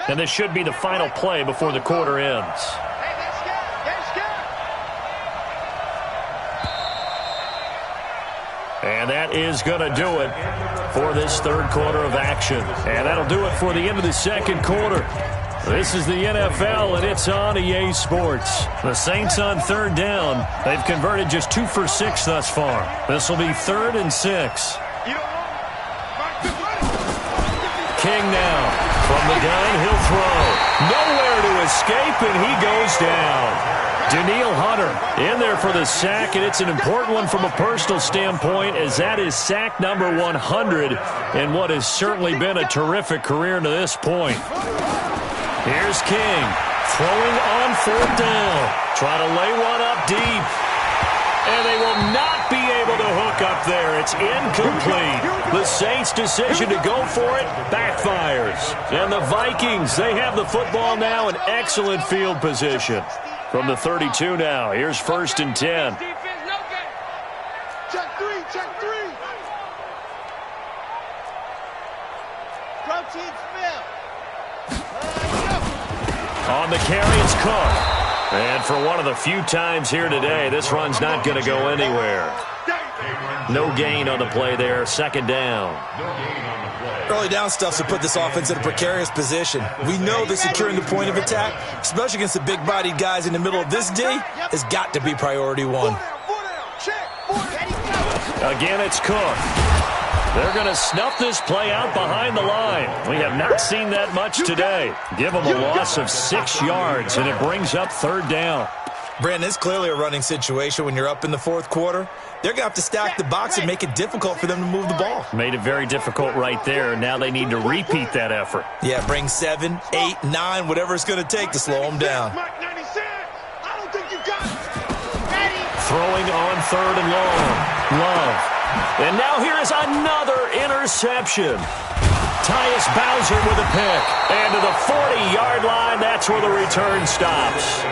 And this should be the final play before the quarter ends. Hey, that's good. That's good. And that is going to do it for this third quarter of action. And that'll do it for the end of the second quarter. This is the NFL, and it's on EA Sports. The Saints on 3rd down. They've converted just 2 for 6 thus far. This will be 3rd and 6. King now. From the gun, he'll throw. Nowhere to escape, and he goes down. Danielle Hunter in there for the sack, and it's an important one from a personal standpoint, as that is sack number 100 in what has certainly been a terrific career to this point. Here's King throwing on 4th down. Trying to lay one up deep. And they will not be able to hook up there. It's incomplete. The Saints' decision to go for it backfires. And the Vikings, they have the football now in excellent field position. From the 32 now, here's 1st and 10. Check 3, check 3. Protein spill. On the carry, it's Cook. And for one of the few times here today, this run's not going to go anywhere. No gain on the play there. 2nd down. Early down stuff to put this offense in a precarious position. We know that securing the point of attack, especially against the big-bodied guys in the middle of this day, has got to be priority 1. Again, it's Cook. They're going to snuff this play out behind the line. We have not seen that much today. Give them a loss of 6 yards, and it brings up 3rd down. Brandon, it's clearly a running situation when you're up in the 4th quarter. They're going to have to stack the box and make it difficult for them to move the ball. Made it very difficult right there. Now they need to repeat that effort. Yeah, bring 7, 8, 9, whatever it's going to take to slow them down. Throwing on 3rd and long. Love. And now here is another interception. Tyus Bowser with a pick. And to the 40-yard line, that's where the return stops.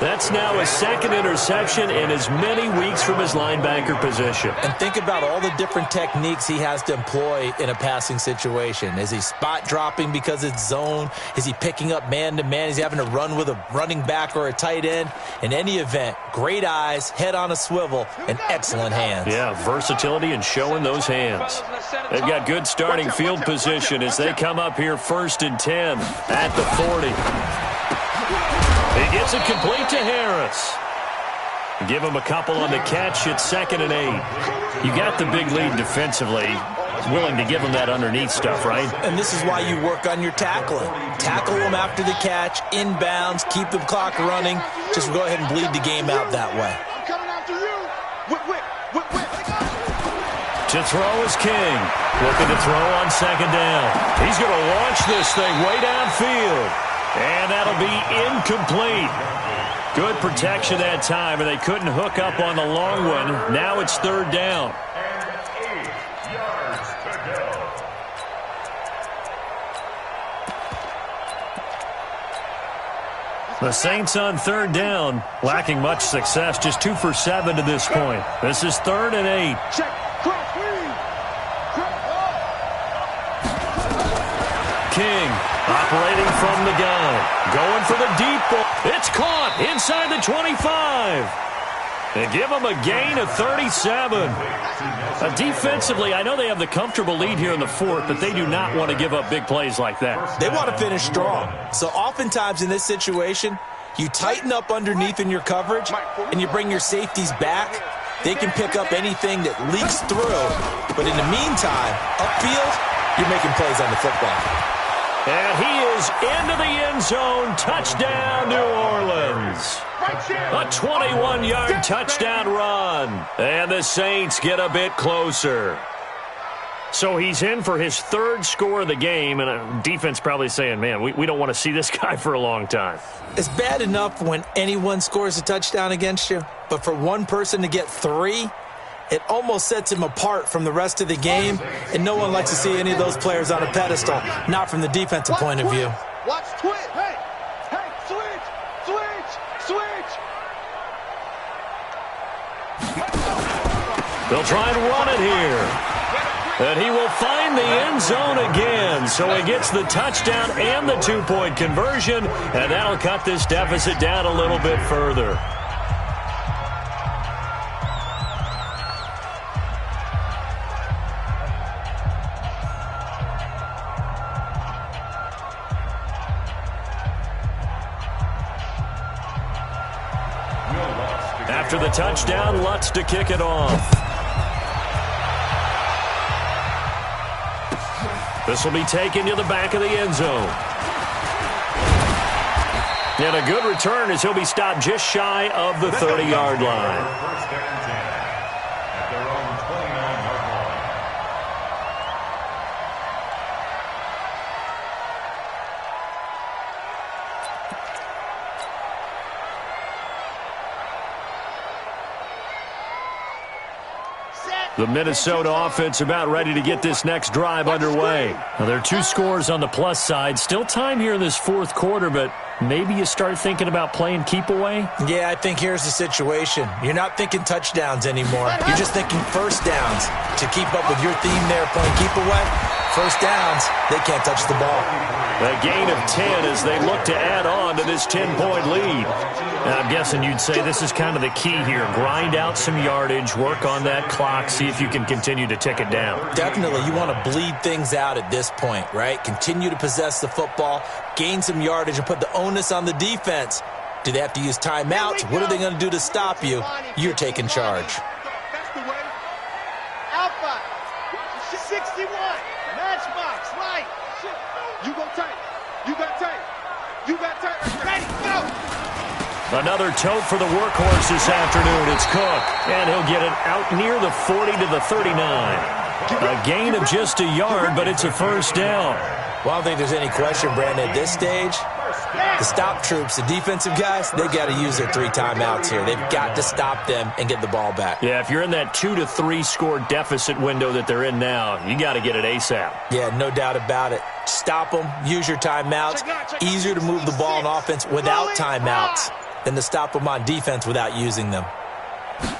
That's now his 2nd interception in as many weeks from his linebacker position. And think about all the different techniques he has to employ in a passing situation. Is he spot dropping because it's zone? Is he picking up man-to-man? Is he having to run with a running back or a tight end? In any event, great eyes, head on a swivel, and excellent hands. Yeah, versatility and showing those hands. They've got good starting field position as they come up here 1st and 10 at the 40. He gets it complete to Harris. Give him a couple on the catch. It's 2nd and 8. You got the big lead defensively. Willing to give him that underneath stuff, right? And this is why you work on your tackling. Tackle them after the catch, inbounds, keep the clock running. Just go ahead and bleed the game out that way. I'm coming after you. Whip, whip, whip, whip. To throw is King. Looking to throw on 2nd down. He's going to launch this thing way downfield. And that'll be incomplete. Good protection that time, and they couldn't hook up on the long one. Now it's 3rd down. And 8 yards to go. The Saints on 3rd down, lacking much success, just 2 for 7 to this point. This is 3rd and 8. Check. Cross, King operating from the gun. Going for the deep ball. It's caught inside the 25. They give him a gain of 37. Defensively, I know they have the comfortable lead here in the fourth, but they do not want to give up big plays like that. They want to finish strong. So oftentimes in this situation, you tighten up underneath in your coverage, and you bring your safeties back. They can pick up anything that leaks through. But in the meantime, upfield, you're making plays on the football. And he is into the end zone. Touchdown, New Orleans. A 21-yard touchdown run. And the Saints get a bit closer. So he's in for his third score of the game, and defense probably saying, man, we don't want to see this guy for a long time. It's bad enough when anyone scores a touchdown against you, but for one person to get 3, it almost sets him apart from the rest of the game, and no one likes to see any of those players on a pedestal, not from the defensive point of view. Watch twitch. Hey, switch. They'll try and run it here. And he will find the end zone again. So he gets the touchdown and the 2-point conversion, and that'll cut this deficit down a little bit further. After the touchdown, Lutz to kick it off. This will be taken to the back of the end zone. And a good return as he'll be stopped just shy of the 30-yard line. First down and 10 at their own 29-yard line. The Minnesota offense about ready to get this next drive underway. Now, there are 2 scores on the plus side. Still time here in this fourth quarter, but maybe you start thinking about playing keep away? Yeah, I think here's the situation. You're not thinking touchdowns anymore. You're just thinking first downs. To keep up with your theme there, playing keep away, first downs, they can't touch the ball. A gain of 10 as they look to add on to this 10-point lead. And I'm guessing you'd say this is kind of the key here. Grind out some yardage, work on that clock, see if you can continue to tick it down. Definitely. You want to bleed things out at this point, right? Continue to possess the football, gain some yardage, and put the onus on the defense. Do they have to use timeouts? What are they going to do to stop you? You're taking charge. That's the way. Alpha. 61. Matchbox. Right. You go tight. You got tight. You got tight. Ready. Go. Another tote for the workhorse this afternoon. It's Cook, and he'll get it out near the 40 to the 39. A gain of just a yard, but it's a first down. Well, I don't think there's any question, Brandon, at this stage, the stop troops, the defensive guys, they got to use their 3 timeouts here. They've got to stop them and get the ball back. Yeah, if you're in that 2 to 3 score deficit window that they're in now, you got to get it ASAP. Yeah, no doubt about it. Stop them, use your timeouts. Easier to move the ball on offense without timeouts than to stop them on defense without using them. They'll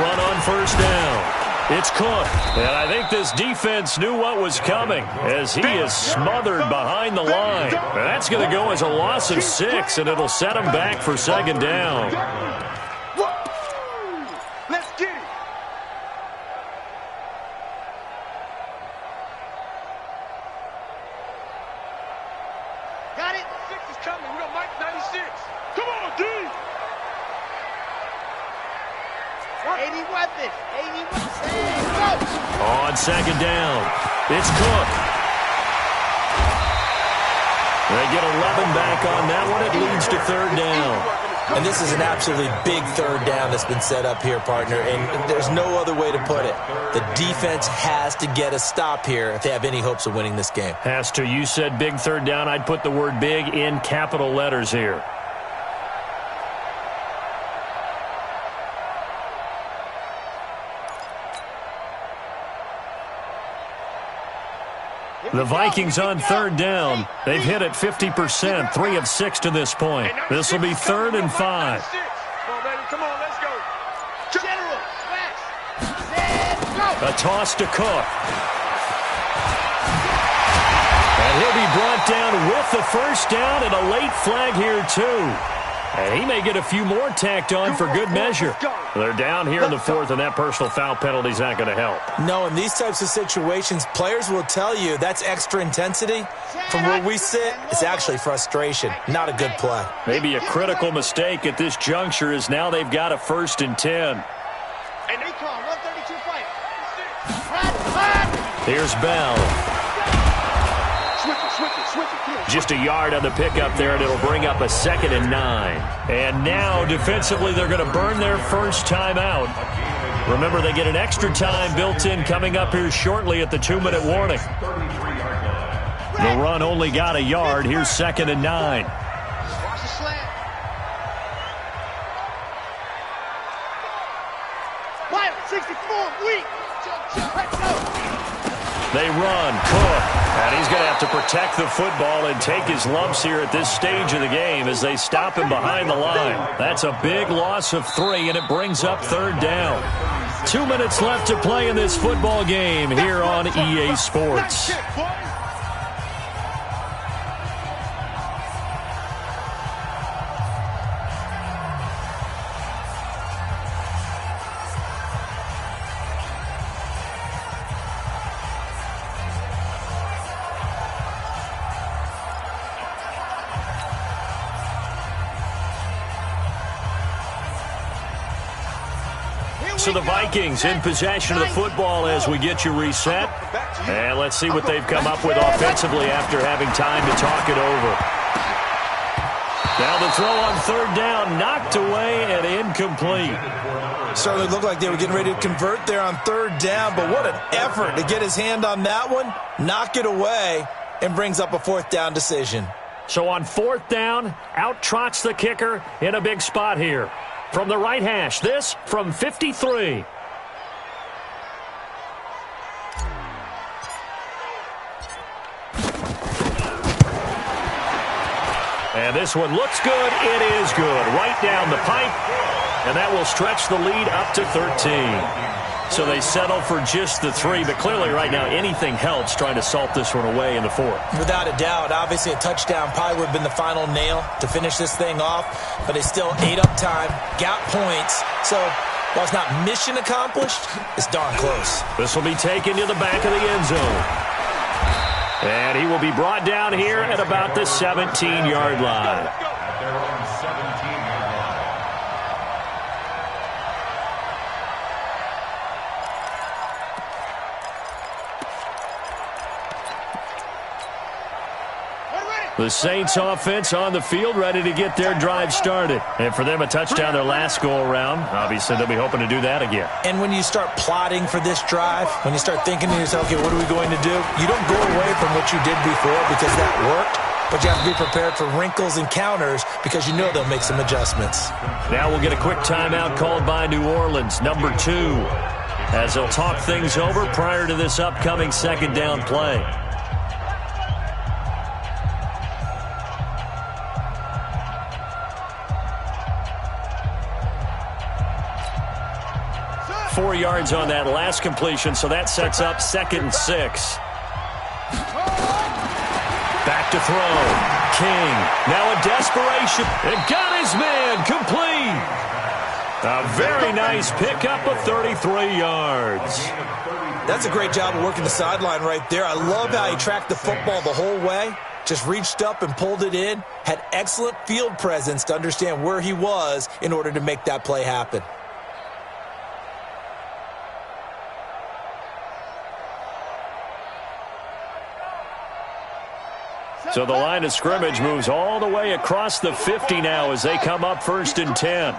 run on first down. It's Cook, and I think this defense knew what was coming as he is smothered behind the line. That's going to go as a loss of 6, and it'll set him back for second down. Let's get it. Got it? 6 is coming. We got Mike 96. Come on, D. 80 weapons. 80 weapons. On second down, it's Cook. They get 11 back on that one. It leads to third down. And this is an absolutely big third down that's been set up here, partner, and there's no other way to put it. The defense has to get a stop here if they have any hopes of winning this game. Has to. You said big third down. I'd put the word big in capital letters here. The Vikings on third down. They've hit it 50%, 3 of 6 to this point. This will be 3rd and 5. Come on, baby. Come on, let's go. General, smash. Set, go. A toss to Cook. with the first down and a late flag here, too. And he may get a few more tacked on for good measure. They're down here in the fourth, and that personal foul penalty is not going to help. No, in these types of situations, players will tell you that's extra intensity. From where we sit, it's actually frustration, not a good play. Maybe a critical mistake at this juncture is now they've got a 1st and 10. And recon, 132 fight. Here's Bell. Just a yard on the pickup there, and it'll bring up a 2nd and 9. And now, defensively, they're going to burn their first time out. Remember, they get an extra time built in coming up here shortly at the 2-minute warning. The run only got a yard. Here's 2nd and 9. Watch the slant. Wild, 64, weak. They run, Cook, and he's going to have to protect the football and take his lumps here at this stage of the game as they stop him behind the line. That's a big loss of 3, and it brings up 3rd down. 2 minutes left to play in this football game here on EA Sports. So the Vikings in possession of the football as we get you reset. And let's see what they've come up with offensively after having time to talk it over. Now the throw on 3rd down, knocked away and incomplete. Certainly looked like they were getting ready to convert there on 3rd down, but what an effort to get his hand on that one, knock it away, and brings up a 4th down decision. So on 4th down, out trots the kicker in a big spot here. From the right hash, this from 53. And this one looks good. It is good. Right down the pipe. And that will stretch the lead up to 13. So they settle for just the 3, but clearly right now anything helps trying to salt this one away in the 4th. Without a doubt, obviously a touchdown probably would have been the final nail to finish this thing off, but they still ate up time, got points, so while it's not mission accomplished, it's darn close. This will be taken to the back of the end zone. And he will be brought down here at about the 17-yard line. At their own 17-yard line. The Saints offense on the field, ready to get their drive started. And for them, a touchdown their last go-around. Obviously, they'll be hoping to do that again. And when you start plotting for this drive, when you start thinking to yourself, okay, what are we going to do? You don't go away from what you did before because that worked, but you have to be prepared for wrinkles and counters because you know they'll make some adjustments. Now we'll get a quick timeout called by New Orleans, number 2, as they'll talk things over prior to this upcoming 2nd down play. Four yards on that last completion, so that sets up 2nd and 6. Back to throw. King. Now a desperation. And got his man complete. A very nice pickup of 33 yards. That's a great job of working the sideline right there. I love how he tracked the football the whole way. Just reached up and pulled it in. Had excellent field presence to understand where he was in order to make that play happen. So the line of scrimmage moves all the way across the 50 now as they come up 1st and 10.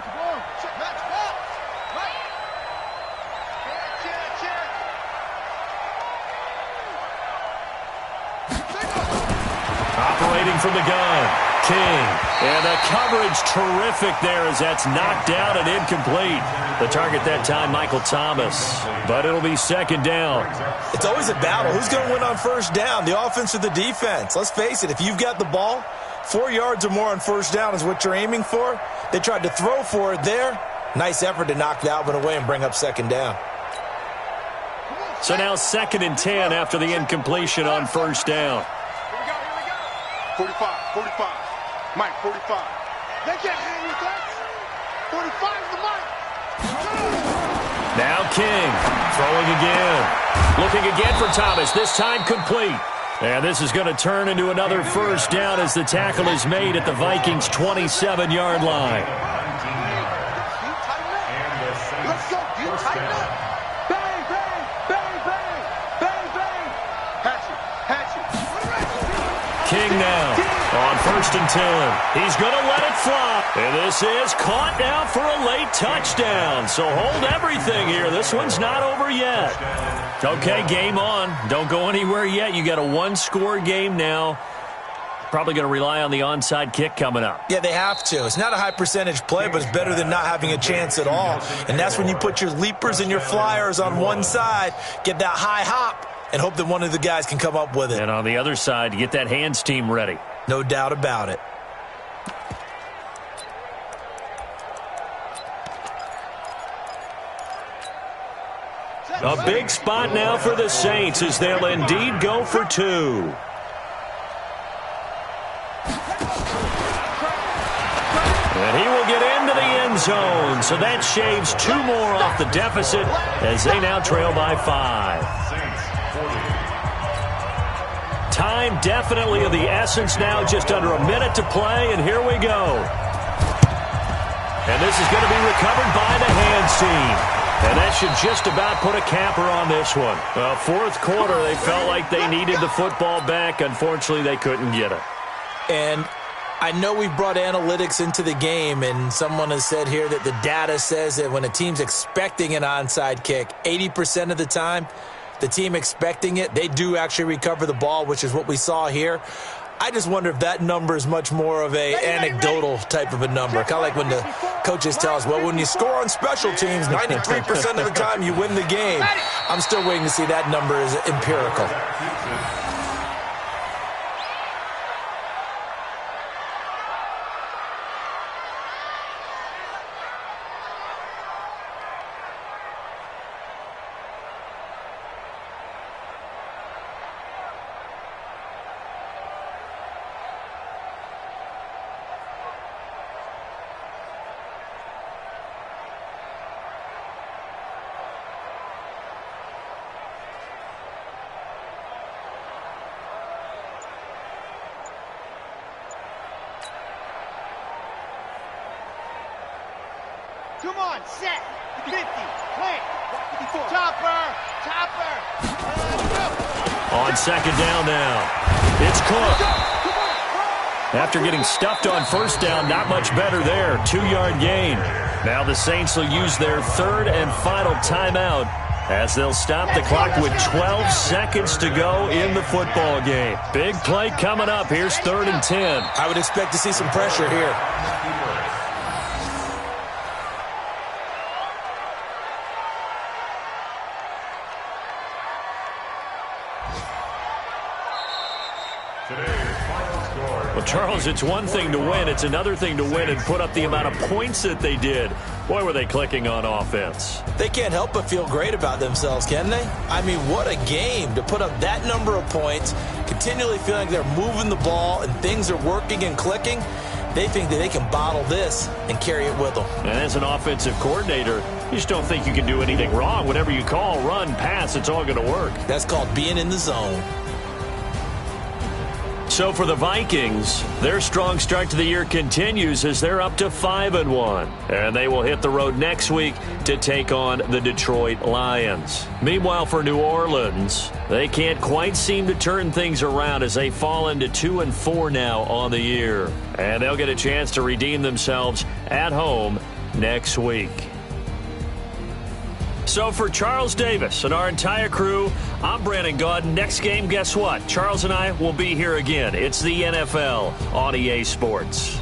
Operating from the gun, King. And the coverage terrific there as that's knocked down and incomplete. The target that time, Michael Thomas. But it'll be 2nd down. It's always a battle. Who's going to win on 1st down, the offense or the defense? Let's face it, if you've got the ball, 4 yards or more on 1st down is what you're aiming for. They tried to throw for it there. Nice effort to knock that one away and bring up 2nd down. So now 2nd and 10 after the incompletion on 1st down. 45. Mike, 45. They can't hang with us. 45 is the mark. Now King throwing again. Looking again for Thomas, this time complete. And this is going to turn into another first down as the tackle is made at the Vikings' 27-yard line. Let's go. Do you tighten up? Bang, bang, bang, bang, bang, bang. Hatch it. King now on 1st and 10. He's going to let it fly. And this is caught now for a late touchdown. So hold everything here. This one's not over yet. Okay, game on. Don't go anywhere yet. You got a one-score game now. Probably going to rely on the onside kick coming up. Yeah, they have to. It's not a high percentage play, but it's better than not having a chance at all. And that's when you put your leapers and your flyers on one side, get that high hop, and hope that one of the guys can come up with it. And on the other side, get that hands team ready. No doubt about it. A big spot now for the Saints as they'll indeed go for two. And he will get into the end zone. So that shaves two more off the deficit as they now trail by 5. Time definitely of the essence now. Just under a minute to play, and here we go. And this is going to be recovered by the hands team. And that should just about put a capper on this one. Well, fourth quarter, they felt like they needed the football back. Unfortunately, they couldn't get it. And I know we've brought analytics into the game, and someone has said here that the data says that when a team's expecting an onside kick, 80% of the time, the team expecting it, they do actually recover the ball, which is what we saw here. I just wonder if that number is much more of a anecdotal type of a number. Kind of like when the coaches tell us, well, when you score on special teams, 93% of the time you win the game. I'm still waiting to see that number is empirical. Come on, set. 50, plant. Chopper. On second down now. It's Cook. After getting stuffed on first down, not much better there. 2-yard gain. Now the Saints will use their third and final timeout as they'll stop the clock with 12 seconds to go in the football game. Big play coming up. Here's 3rd and 10. I would expect to see some pressure here. Well, Charles, it's one thing to win. It's another thing to win and put up the amount of points that they did. Boy, were they clicking on offense. They can't help but feel great about themselves, can they? I mean, what a game to put up that number of points, continually feeling like they're moving the ball and things are working and clicking. They think that they can bottle this and carry it with them. And as an offensive coordinator, you just don't think you can do anything wrong. Whatever you call, run, pass, it's all going to work. That's called being in the zone. So for the Vikings, their strong start to the year continues as they're up to 5-1. And they will hit the road next week to take on the Detroit Lions. Meanwhile, for New Orleans, they can't quite seem to turn things around as they fall into 2-4 now on the year. And they'll get a chance to redeem themselves at home next week. So for Charles Davis and our entire crew, I'm Brandon Gaudin. Next game, guess what? Charles and I will be here again. It's the NFL on EA Sports.